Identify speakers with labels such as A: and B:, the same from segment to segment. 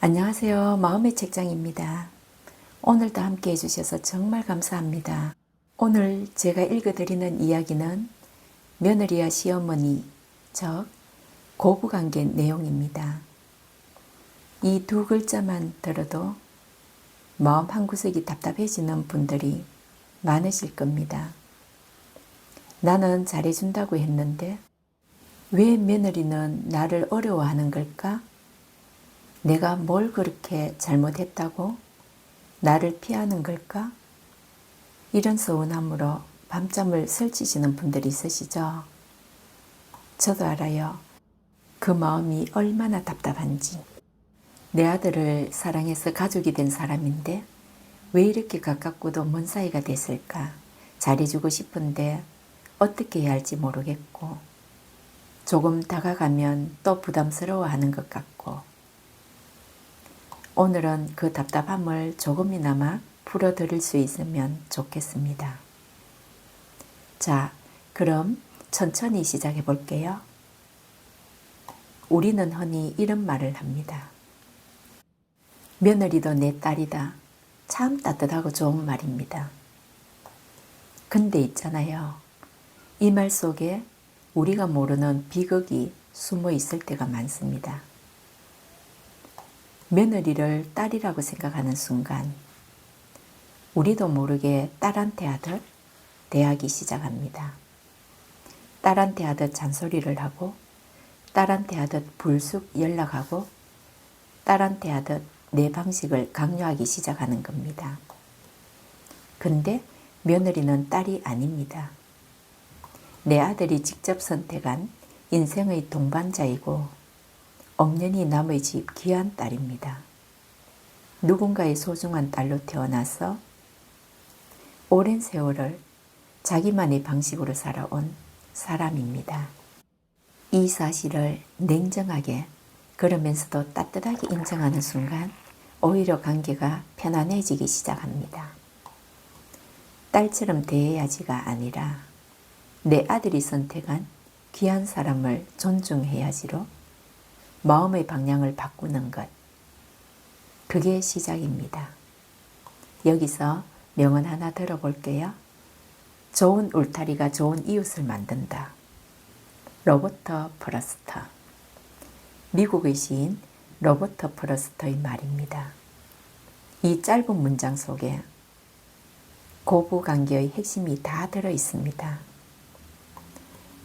A: 안녕하세요. 마음의 책장입니다. 오늘도 함께 해주셔서 정말 감사합니다. 오늘 제가 읽어드리는 이야기는 며느리와 시어머니, 즉 고부관계 내용입니다. 이 두 글자만 들어도 마음 한구석이 답답해지는 분들이 많으실 겁니다. 나는 잘해준다고 했는데 왜 며느리는 나를 어려워하는 걸까? 내가 뭘 그렇게 잘못했다고 나를 피하는 걸까? 이런 서운함으로 밤잠을 설치시는 분들이 있으시죠? 저도 알아요. 그 마음이 얼마나 답답한지. 내 아들을 사랑해서 가족이 된 사람인데 왜 이렇게 가깝고도 먼 사이가 됐을까? 잘해주고 싶은데 어떻게 해야 할지 모르겠고 조금 다가가면 또 부담스러워하는 것 같고 오늘은 그 답답함을 조금이나마 풀어드릴 수 있으면 좋겠습니다. 자, 그럼 천천히 시작해 볼게요. 우리는 흔히 이런 말을 합니다. 며느리도 내 딸이다. 참 따뜻하고 좋은 말입니다. 근데 있잖아요. 이 말 속에 우리가 모르는 비극이 숨어 있을 때가 많습니다. 며느리를 딸이라고 생각하는 순간 우리도 모르게 딸한테 하듯 대하기 시작합니다. 딸한테 하듯 잔소리를 하고 딸한테 하듯 불쑥 연락하고 딸한테 하듯 내 방식을 강요하기 시작하는 겁니다. 근데 며느리는 딸이 아닙니다. 내 아들이 직접 선택한 인생의 동반자이고 엄연히 남의 집 귀한 딸입니다. 누군가의 소중한 딸로 태어나서 오랜 세월을 자기만의 방식으로 살아온 사람입니다. 이 사실을 냉정하게 그러면서도 따뜻하게 인정하는 순간 오히려 관계가 편안해지기 시작합니다. 딸처럼 대해야지가 아니라 내 아들이 선택한 귀한 사람을 존중해야지로 마음의 방향을 바꾸는 것. 그게 시작입니다. 여기서 명언 하나 들어볼게요. 좋은 울타리가 좋은 이웃을 만든다. 로버트 프러스터. 미국의 시인 로버트 프러스터의 말입니다. 이 짧은 문장 속에 고부관계의 핵심이 다 들어 있습니다.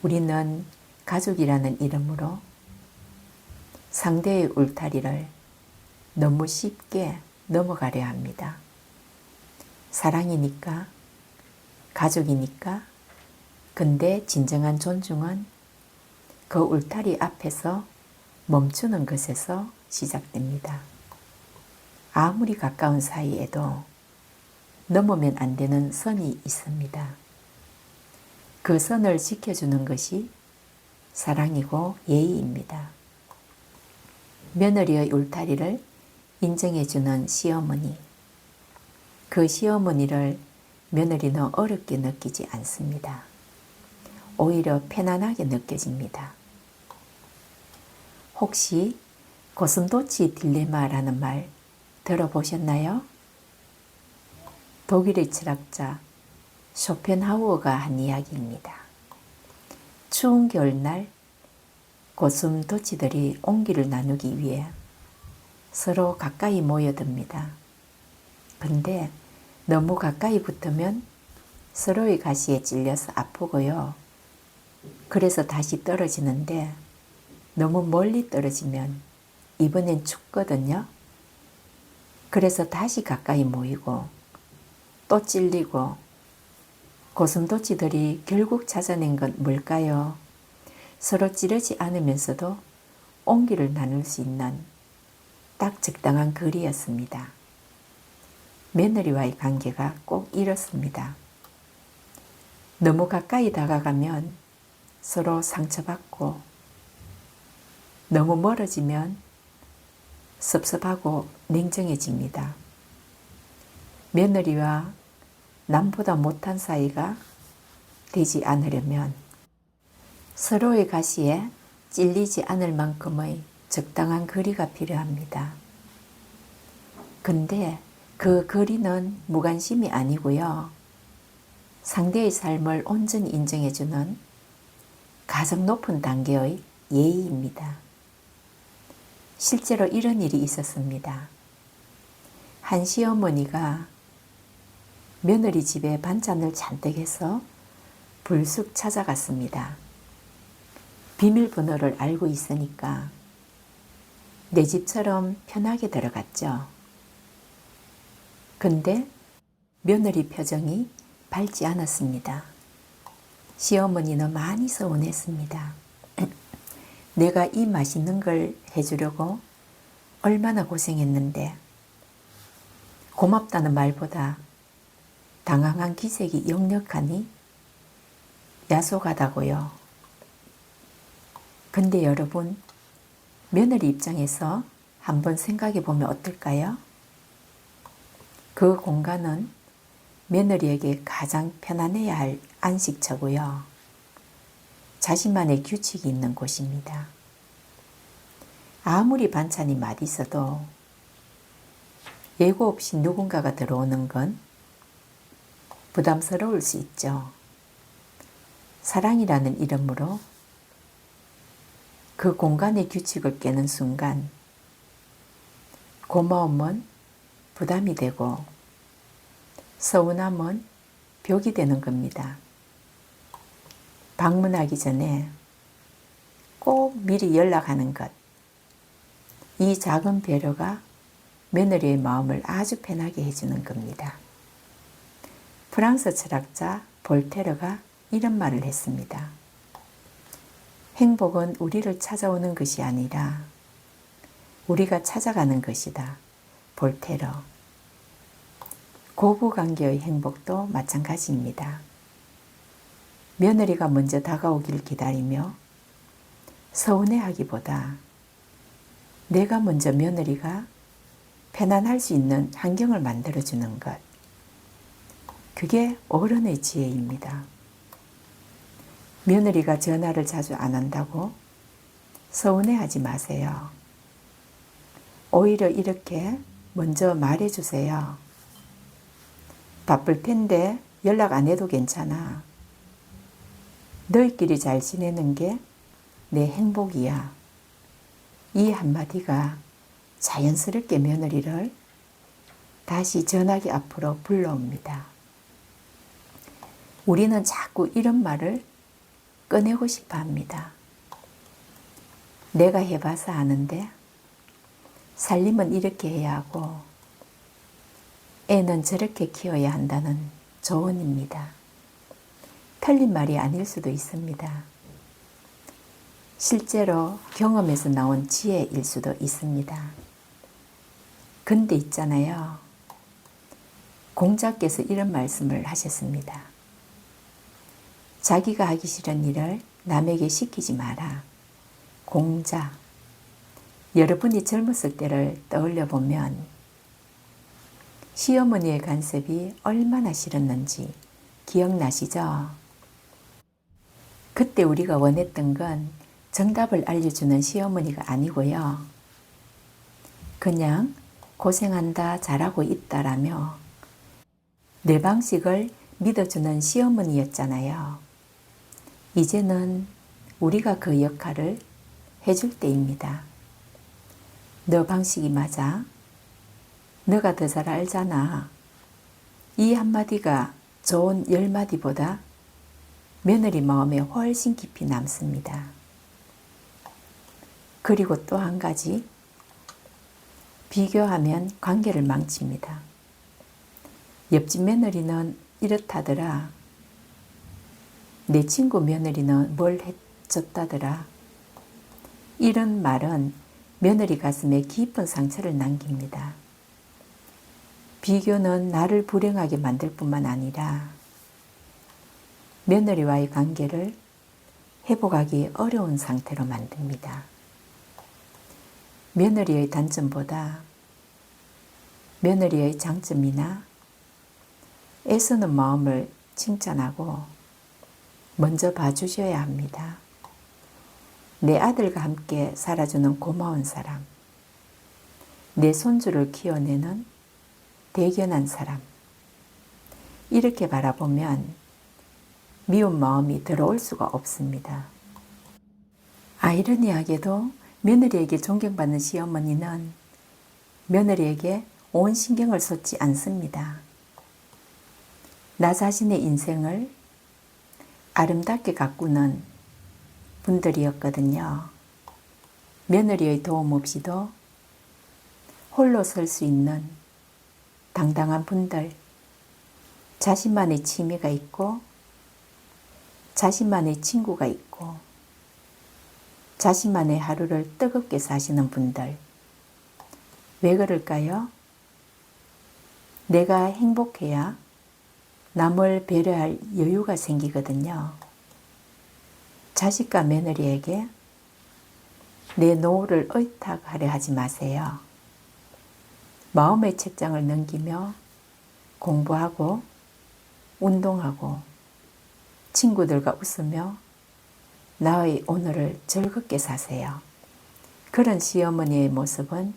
A: 우리는 가족이라는 이름으로 상대의 울타리를 너무 쉽게 넘어가려 합니다. 사랑이니까, 가족이니까. 근데 진정한 존중은 그 울타리 앞에서 멈추는 것에서 시작됩니다. 아무리 가까운 사이에도 넘으면 안 되는 선이 있습니다. 그 선을 지켜주는 것이 사랑이고 예의입니다. 며느리의 울타리를 인정해주는 시어머니. 그 시어머니를 며느리는 어렵게 느끼지 않습니다. 오히려 편안하게 느껴집니다. 혹시 고슴도치 딜레마라는 말 들어보셨나요? 독일의 철학자 쇼펜하우어가 한 이야기입니다. 추운 겨울날 고슴도치들이 온기를 나누기 위해 서로 가까이 모여듭니다. 근데 너무 가까이 붙으면 서로의 가시에 찔려서 아프고요. 그래서 다시 떨어지는데 너무 멀리 떨어지면 이번엔 춥거든요. 그래서 다시 가까이 모이고 또 찔리고 고슴도치들이 결국 찾아낸 건 뭘까요? 서로 찌르지 않으면서도 온기를 나눌 수 있는 딱 적당한 거리였습니다. 며느리와의 관계가 꼭 이렇습니다. 너무 가까이 다가가면 서로 상처받고 너무 멀어지면 섭섭하고 냉정해집니다. 며느리와 남보다 못한 사이가 되지 않으려면 서로의 가시에 찔리지 않을 만큼의 적당한 거리가 필요합니다. 근데 그 거리는 무관심이 아니고요. 상대의 삶을 온전히 인정해주는 가장 높은 단계의 예의입니다. 실제로 이런 일이 있었습니다. 한 시어머니가 며느리 집에 반찬을 잔뜩 해서 불쑥 찾아갔습니다. 비밀번호를 알고 있으니까 내 집처럼 편하게 들어갔죠. 근데 며느리 표정이 밝지 않았습니다. 시어머니는 많이 서운했습니다. 내가 이 맛있는 걸 해주려고 얼마나 고생했는데 고맙다는 말보다 당황한 기색이 역력하니 야속하다고요. 근데 여러분, 며느리 입장에서 한번 생각해 보면 어떨까요? 그 공간은 며느리에게 가장 편안해야 할 안식처고요. 자신만의 규칙이 있는 곳입니다. 아무리 반찬이 맛있어도 예고 없이 누군가가 들어오는 건 부담스러울 수 있죠. 사랑이라는 이름으로 그 공간의 규칙을 깨는 순간 고마움은 부담이 되고 서운함은 벽이 되는 겁니다. 방문하기 전에 꼭 미리 연락하는 것. 이 작은 배려가 며느리의 마음을 아주 편하게 해주는 겁니다. 프랑스 철학자 볼테르가 이런 말을 했습니다. 행복은 우리를 찾아오는 것이 아니라 우리가 찾아가는 것이다. 볼테르. 고부관계의 행복도 마찬가지입니다. 며느리가 먼저 다가오길 기다리며 서운해하기보다 내가 먼저 며느리가 편안할 수 있는 환경을 만들어주는 것. 그게 어른의 지혜입니다. 며느리가 전화를 자주 안 한다고 서운해하지 마세요. 오히려 이렇게 먼저 말해주세요. 바쁠 텐데 연락 안 해도 괜찮아. 너희끼리 잘 지내는 게 내 행복이야. 이 한마디가 자연스럽게 며느리를 다시 전화기 앞으로 불러옵니다. 우리는 자꾸 이런 말을 꺼내고 싶어 합니다. 내가 해봐서 아는데 살림은 이렇게 해야 하고 애는 저렇게 키워야 한다는 조언입니다. 틀린 말이 아닐 수도 있습니다. 실제로 경험에서 나온 지혜일 수도 있습니다. 근데 있잖아요. 공자께서 이런 말씀을 하셨습니다. 자기가 하기 싫은 일을 남에게 시키지 마라. 공자. 여러분이 젊었을 때를 떠올려 보면 시어머니의 간섭이 얼마나 싫었는지 기억나시죠? 그때 우리가 원했던 건 정답을 알려주는 시어머니가 아니고요. 그냥 고생한다, 잘하고 있다라며 내 방식을 믿어주는 시어머니였잖아요. 이제는 우리가 그 역할을 해줄 때입니다. 너 방식이 맞아. 너가 더 잘 알잖아. 이 한마디가 좋은 10마디보다 며느리 마음에 훨씬 깊이 남습니다. 그리고 또 한 가지, 비교하면 관계를 망칩니다. 옆집 며느리는 이렇다더라. 내 친구 며느리는 뭘 해줬다더라. 이런 말은 며느리 가슴에 깊은 상처를 남깁니다. 비교는 나를 불행하게 만들 뿐만 아니라 며느리와의 관계를 회복하기 어려운 상태로 만듭니다. 며느리의 단점보다 며느리의 장점이나 애쓰는 마음을 칭찬하고 먼저 봐주셔야 합니다. 내 아들과 함께 살아주는 고마운 사람, 내 손주를 키워내는 대견한 사람. 이렇게 바라보면 미운 마음이 들어올 수가 없습니다. 아이러니하게도 며느리에게 존경받는 시어머니는 며느리에게 온 신경을 쏟지 않습니다. 나 자신의 인생을 아름답게 가꾸는 분들이었거든요. 며느리의 도움 없이도 홀로 설 수 있는 당당한 분들, 자신만의 취미가 있고 자신만의 친구가 있고 자신만의 하루를 뜨겁게 사시는 분들. 왜 그럴까요? 내가 행복해야 남을 배려할 여유가 생기거든요. 자식과 며느리에게 내 노후를 의탁하려 하지 마세요. 마음의 책장을 넘기며 공부하고 운동하고 친구들과 웃으며 나의 오늘을 즐겁게 사세요. 그런 시어머니의 모습은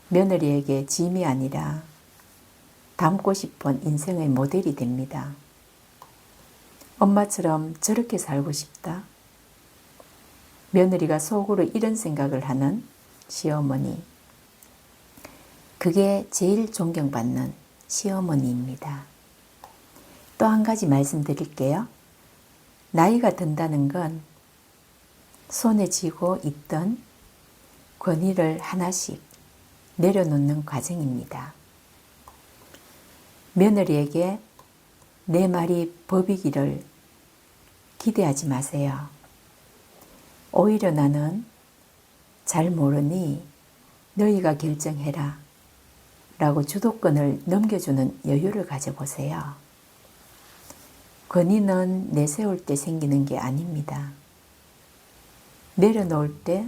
A: 며느리에게 짐이 아니라 닮고 싶은 인생의 모델이 됩니다. 엄마처럼 저렇게 살고 싶다. 며느리가 속으로 이런 생각을 하는 시어머니. 그게 제일 존경받는 시어머니입니다. 또 한 가지 말씀드릴게요. 나이가 든다는 건 손에 쥐고 있던 권위를 하나씩 내려놓는 과정입니다. 며느리에게 내 말이 법이기를 기대하지 마세요. 오히려 나는 잘 모르니 너희가 결정해라 라고 주도권을 넘겨주는 여유를 가져보세요. 권위는 내세울 때 생기는 게 아닙니다. 내려놓을 때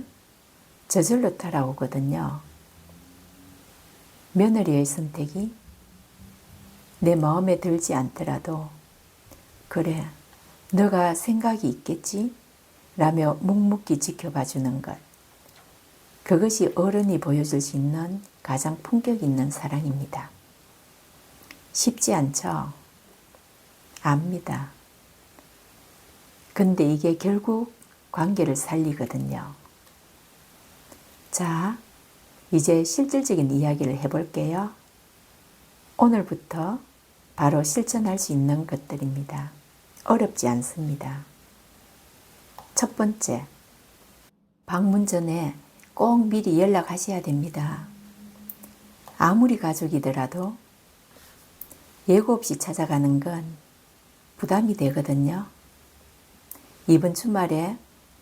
A: 저절로 따라오거든요. 며느리의 선택이 내 마음에 들지 않더라도 그래, 너가 생각이 있겠지? 라며 묵묵히 지켜봐 주는 것. 그것이 어른이 보여줄 수 있는 가장 품격 있는 사랑입니다. 쉽지 않죠? 압니다. 근데 이게 결국 관계를 살리거든요. 자, 이제 실질적인 이야기를 해볼게요. 오늘부터 바로 실천할 수 있는 것들입니다. 어렵지 않습니다. 첫 번째, 방문 전에 꼭 미리 연락하셔야 됩니다. 아무리 가족이더라도 예고 없이 찾아가는 건 부담이 되거든요. 이번 주말에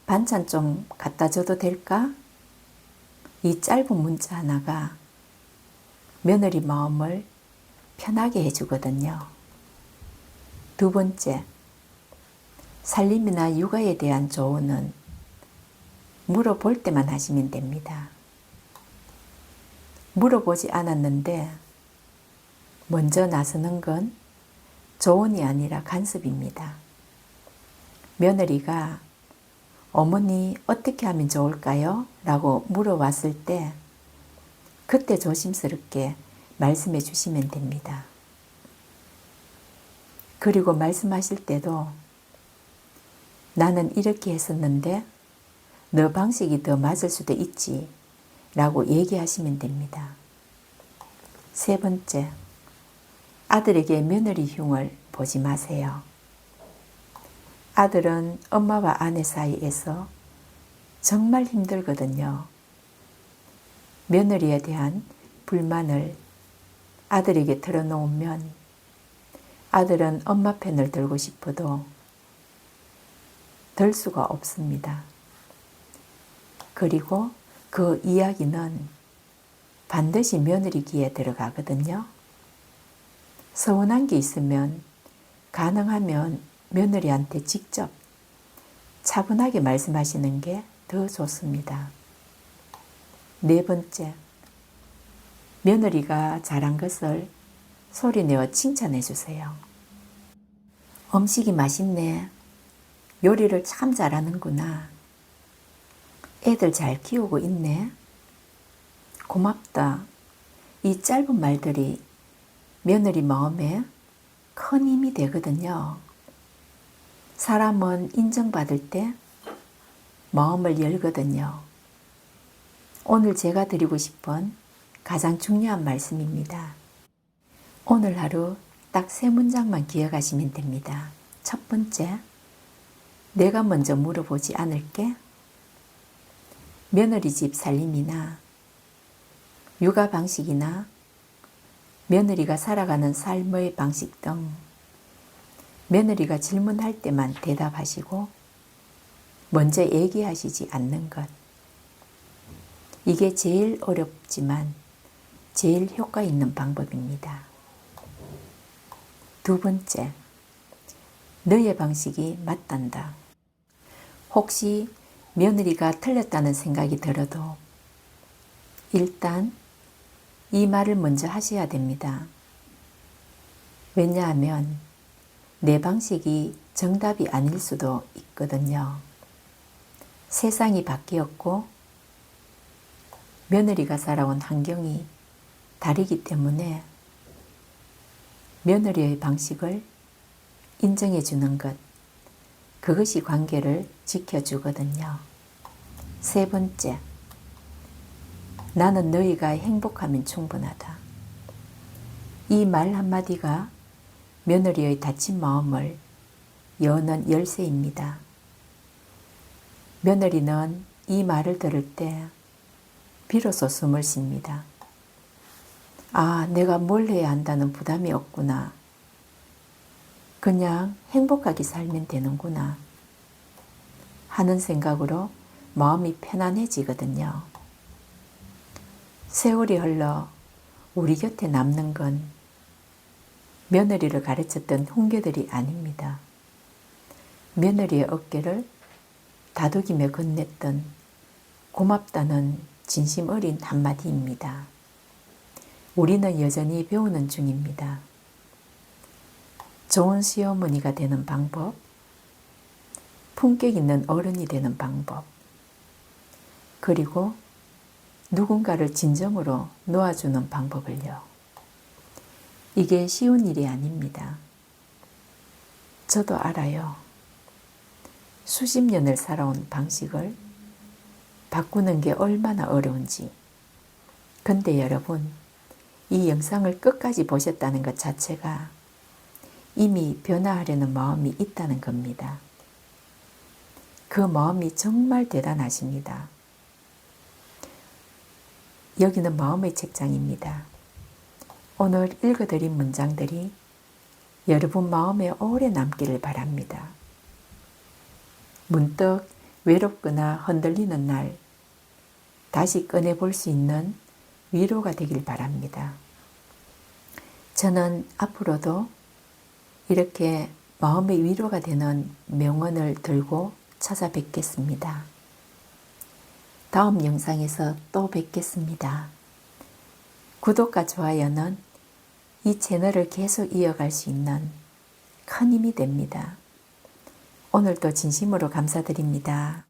A: 반찬 좀 갖다 줘도 될까? 이 짧은 문자 하나가 며느리 마음을 편하게 해주거든요. 두 번째, 살림이나 육아에 대한 조언은 물어볼 때만 하시면 됩니다. 물어보지 않았는데 먼저 나서는 건 조언이 아니라 간섭입니다. 며느리가 어머니 어떻게 하면 좋을까요? 라고 물어왔을 때 그때 조심스럽게 말씀해 주시면 됩니다. 그리고 말씀하실 때도 나는 이렇게 했었는데 너 방식이 더 맞을 수도 있지 라고 얘기하시면 됩니다. 세 번째, 아들에게 며느리 흉을 보지 마세요. 아들은 엄마와 아내 사이에서 정말 힘들거든요. 며느리에 대한 불만을 아들에게 털어놓으면 아들은 엄마 편을 들고 싶어도 들 수가 없습니다. 그리고 그 이야기는 반드시 며느리 귀에 들어가거든요. 서운한 게 있으면 가능하면 며느리한테 직접 차분하게 말씀하시는 게 더 좋습니다. 네 번째, 며느리가 잘한 것을 소리내어 칭찬해 주세요. 음식이 맛있네. 요리를 참 잘하는구나. 애들 잘 키우고 있네. 고맙다. 이 짧은 말들이 며느리 마음에 큰 힘이 되거든요. 사람은 인정받을 때 마음을 열거든요. 오늘 제가 드리고 싶은 가장 중요한 말씀입니다. 오늘 하루 딱 3문장만 기억하시면 됩니다. 첫 번째, 내가 먼저 물어보지 않을게. 며느리 집 살림이나 육아 방식이나 며느리가 살아가는 삶의 방식 등 며느리가 질문할 때만 대답하시고 먼저 얘기하시지 않는 것. 이게 제일 어렵지만 제일 효과 있는 방법입니다. 두 번째, 너의 방식이 맞단다. 혹시 며느리가 틀렸다는 생각이 들어도 일단 이 말을 먼저 하셔야 됩니다. 왜냐하면 내 방식이 정답이 아닐 수도 있거든요. 세상이 바뀌었고 며느리가 살아온 환경이 다르기 때문에 며느리의 방식을 인정해 주는 것, 그것이 관계를 지켜주거든요. 세 번째, 나는 너희가 행복하면 충분하다. 이 말 한마디가 며느리의 다친 마음을 여는 열쇠입니다. 며느리는 이 말을 들을 때 비로소 숨을 쉽니다. 아, 내가 뭘 해야 한다는 부담이 없구나. 그냥 행복하게 살면 되는구나 하는 생각으로 마음이 편안해지거든요. 세월이 흘러 우리 곁에 남는 건 며느리를 가르쳤던 훈계들이 아닙니다. 며느리의 어깨를 다독이며 건넸던 고맙다는 진심 어린 한마디입니다. 우리는 여전히 배우는 중입니다. 좋은 시어머니가 되는 방법, 품격 있는 어른이 되는 방법, 그리고 누군가를 진정으로 놓아주는 방법을요. 이게 쉬운 일이 아닙니다. 저도 알아요. 수십 년을 살아온 방식을 바꾸는 게 얼마나 어려운지. 근데 여러분, 이 영상을 끝까지 보셨다는 것 자체가 이미 변화하려는 마음이 있다는 겁니다. 그 마음이 정말 대단하십니다. 여기는 마음의 책장입니다. 오늘 읽어드린 문장들이 여러분 마음에 오래 남기를 바랍니다. 문득 외롭거나 흔들리는 날 다시 꺼내볼 수 있는 위로가 되길 바랍니다. 저는 앞으로도 이렇게 마음의 위로가 되는 명언을 들고 찾아뵙겠습니다. 다음 영상에서 또 뵙겠습니다. 구독과 좋아요는 이 채널을 계속 이어갈 수 있는 큰 힘이 됩니다. 오늘도 진심으로 감사드립니다.